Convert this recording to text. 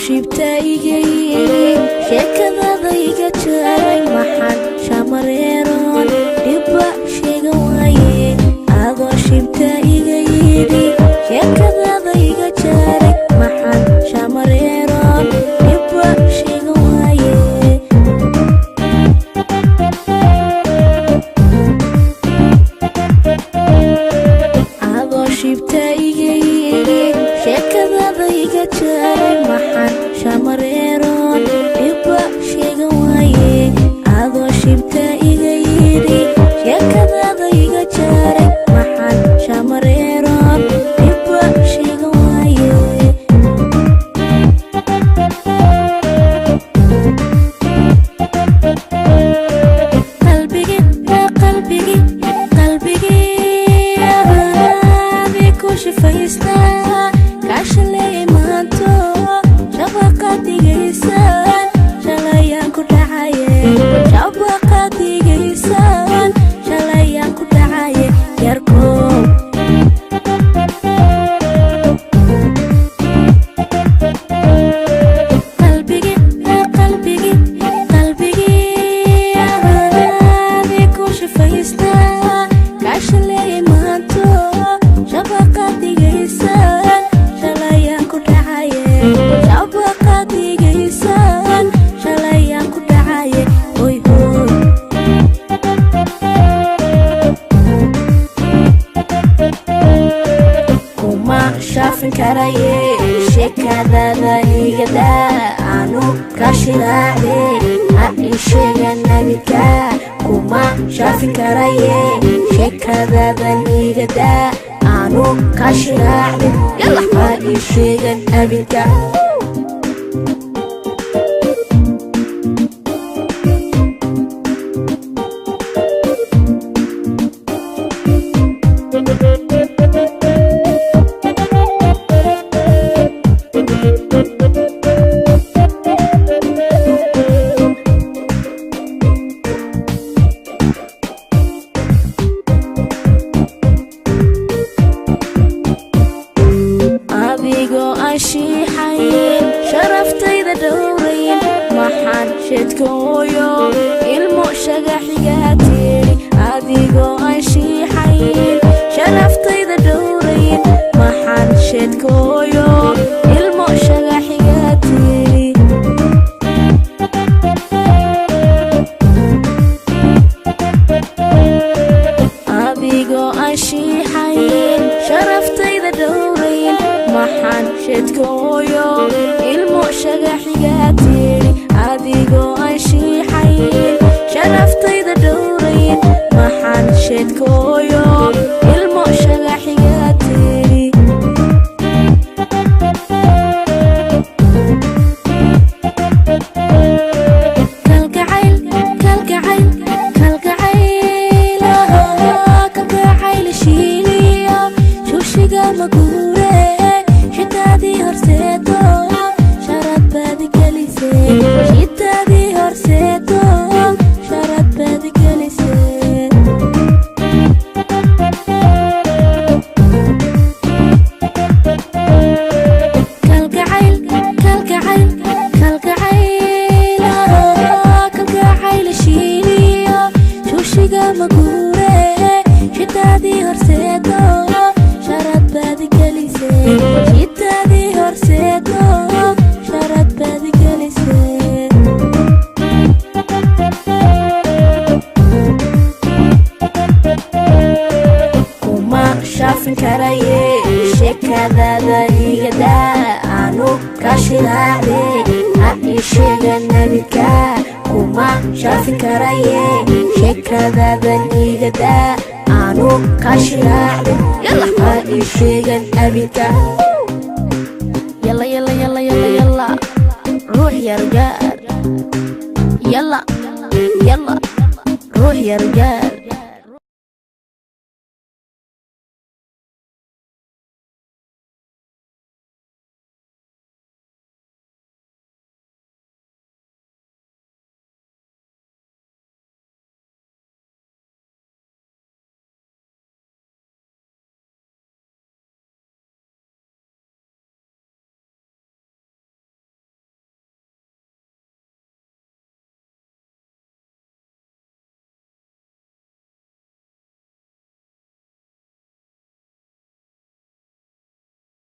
shibta iga yiri sheekadada iga jaaray maxan shamareeron dhibba sheega waaye adoo shibta iga yiri sheekadada iga jaaray maxan shamareeron dhibba sheega waaye adoo shibta iga yiri sheekadada iga jaaray maxan shamareeron dhibba sheega waaye adoo shibta iga yiri sheekadada iga jaaray maxan shamareeron dhibba sheega waaye qalbigi ahaadi ku shifaystaa kaashalay maanto shabaqadigaysan shalayaan ku dhacaye shabaqadigaysan shalayaan ku dhacaye yarkow qalbigi ahaadi ku shifaystaa kaashalay maanto shabaqadigaysan shalayaan ku dhacaye shabaqadigaysan shalayaan ku dhacaye hoy hoy kuma shaafin karaye sheekadada igada aanu ka shilaace ha ii sheegan nabidka kuma shaafin karaye sheekadada igada aanu ka shilaace ha ii sheegan nabidka adigoo aan shiixayn sharaftayda dhowrayn maxaan sheedkooyo ilmo shagaxigaa tiri adigoo aan shiixayn sharaftayda dhowrayn maxaan sheedkooyo ilmo shagaxigaa tiri adigoo aan shiixayn sharaftayda dhowrayn maxaan sheedkooyo ilmo shagaxigaa tiri adigoo aan shiixayn sharaftayda dhowrayn maxaan sheedkooyo ilmo shagaxigaa tiri kalgacayl shiiliya shushiga maguure shitaadii horseedo sharad baadi gelisee shitaadii horseedo sharad baadi gelisee kalgacayl shiiliya shushiga maguure shitaadii horseedo sharad baadi gelisee shitaadii horseedo sharad baadi gelisee kuma shaafin karaye sheekadada igada aanu ka shilaace ha ii sheegan nabidka kuma shaafin karaye sheekadada igada aanu ka shilaace ha ii sheegan nabidka yalla ruux yargaar yalla ruux yargaar